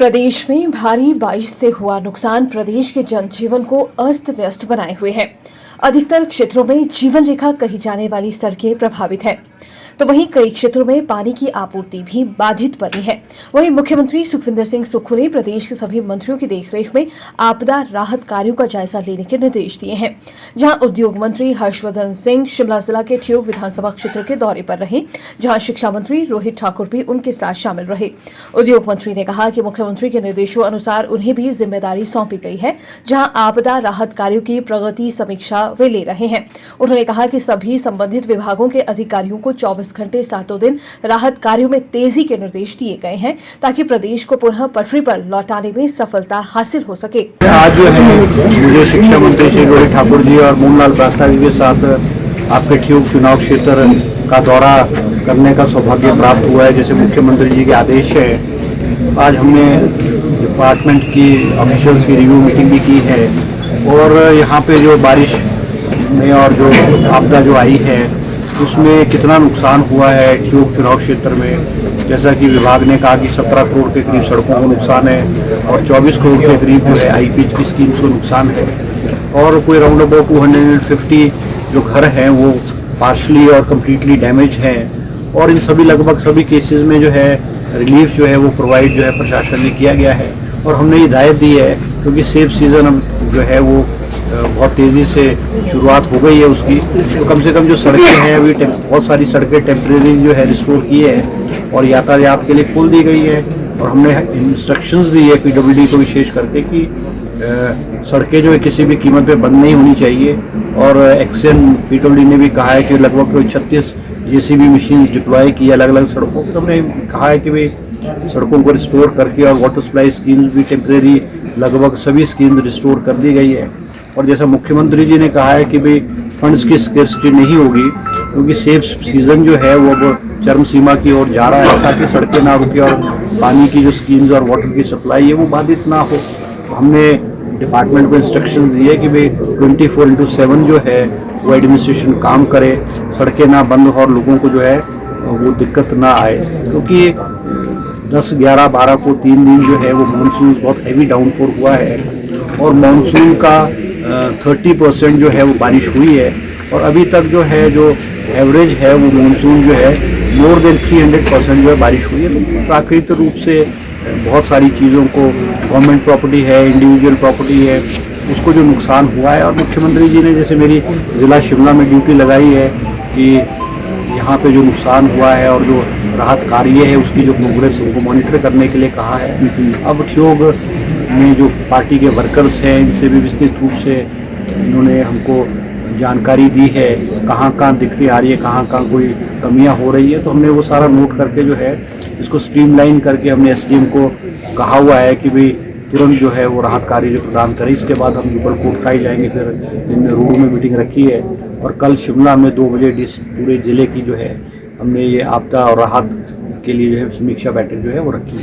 प्रदेश में भारी बारिश से हुआ नुकसान प्रदेश के जनजीवन को अस्त व्यस्त बनाए हुए है। अधिकतर क्षेत्रों में जीवन रेखा कही जाने वाली सड़कें प्रभावित है, तो वहीं कई क्षेत्रों में पानी की आपूर्ति भी बाधित बनी है। वहीं मुख्यमंत्री सुखविंदर सिंह सुक्खू ने प्रदेश के सभी मंत्रियों की देखरेख में आपदा राहत कार्यों का जायजा लेने के निर्देश दिए हैं। जहां उद्योग मंत्री हर्षवर्धन सिंह शिमला जिला के ठियोग विधानसभा क्षेत्र के दौरे पर रहे, जहां शिक्षा मंत्री रोहित ठाकुर भी उनके साथ शामिल रहे। उद्योग मंत्री ने कहा कि मुख्यमंत्री के निर्देशों अनुसार उन्हें भी जिम्मेदारी सौंपी गई है, जहां आपदा राहत कार्यों की प्रगति समीक्षा वे ले रहे हैं। उन्होंने कहा कि सभी संबंधित विभागों के अधिकारियों को 24 घंटे 7 दिन राहत कार्यों में तेजी के निर्देश दिए गए हैं, ताकि प्रदेश को पुनः पटरी पर लौटाने में सफलता हासिल हो सके। आज जो है मुझे शिक्षा मंत्री श्री रोहित ठाकुर जी और मोहनलाल ब्रास्ता जी के साथ आपके ठियोग चुनाव क्षेत्र का दौरा करने का सौभाग्य प्राप्त हुआ है। जैसे मुख्यमंत्री जी के आदेश है, आज हमने डिपार्टमेंट की ऑफिशियल्स की रिव्यू मीटिंग भी की है और यहाँ पे जो बारिश में और जो आपदा जो आई है उसमें कितना नुकसान हुआ है ठियोग चुनाव क्षेत्र में। जैसा कि विभाग ने कहा कि 17 करोड़ के करीब सड़कों को नुकसान है और 24 करोड़ के करीब जो है आईपीएच की स्कीम्स को नुकसान है और कोई राउंड अबाउट 250 जो घर हैं वो पार्शली और कम्प्लीटली डैमेज हैं और इन सभी लगभग सभी केसेस में जो है रिलीफ जो है वो प्रोवाइड जो है प्रशासन ने किया गया है। और हमने हिदायत दी है क्योंकि सेफ सीज़न अब जो है वो बहुत तेज़ी से शुरुआत हो गई है उसकी, तो कम से कम जो सड़कें हैं अभी बहुत सारी सड़कें टेम्प्रेरी जो है रिस्टोर की है और यातायात के लिए खोल दी गई है। और हमने इंस्ट्रक्शंस दी है पीडब्ल्यूडी को विशेष करके कि सड़कें जो है किसी भी कीमत पे बंद नहीं होनी चाहिए। और एक्सएन पीडब्ल्यूडी ने भी कहा है कि लगभग 36 जेसीबी मशीन डिप्लॉय की अलग अलग सड़कों पर। तो हमने कहा है कि भाई सड़कों को रिस्टोर करके और वाटर सप्लाई स्कीम्स भी टेम्प्रेरी लगभग सभी स्कीम रिस्टोर कर दी गई है। और जैसा मुख्यमंत्री जी ने कहा है कि भाई फंड्स की स्कैर्सिटी नहीं होगी क्योंकि सेफ सीज़न जो है वो अब चरम सीमा की ओर जा रहा है, ताकि सड़कें ना रुके और पानी की जो स्कीम्स और वाटर की सप्लाई है वो बाधित ना हो। तो हमने डिपार्टमेंट को इंस्ट्रक्शन दिए कि भाई 24/7 जो है वो एडमिनिस्ट्रेशन काम करे, सड़कें ना बंद हो और लोगों को जो है वो दिक्कत ना आए। क्योंकि 10, 11, 12 को 3 दिन जो है वो मानसून बहुत हैवी डाउनपोर हुआ है और मानसून का 30% जो है वो बारिश हुई है और अभी तक जो है जो एवरेज है वो मानसून जो है मोर देन 300% जो है बारिश हुई है। तो प्राकृतिक रूप से बहुत सारी चीज़ों को, गवर्नमेंट प्रॉपर्टी है, इंडिविजुअल प्रॉपर्टी है, उसको जो नुकसान हुआ है। और मुख्यमंत्री जी ने जैसे मेरी ज़िला शिमला में ड्यूटी लगाई है कि यहाँ पे जो नुकसान हुआ है और जो राहत कार्य है उसकी जो प्रोग्रेस उनको मॉनिटर करने के लिए कहा है। अब ठियोग में जो पार्टी के वर्कर्स हैं इनसे भी विस्तृत रूप से इन्होंने हमको जानकारी दी है कहाँ कहाँ दिक्कतें आ रही है, कहाँ कहाँ कोई कमियाँ हो रही है। तो हमने वो सारा नोट करके जो है इसको स्ट्रीमलाइन करके हमने एसडीएम को कहा हुआ है कि भाई तुरंत जो है वो राहत कार्य जो प्रदान करें। इसके बाद हम ऊपर कोटखाई जाएंगे, फिर इनने रोड में मीटिंग रखी है और कल शिमला में 2 बजे पूरे ज़िले की जो है हमने ये आपदा और राहत के लिए जो है समीक्षा बैठक जो है वो रखी है।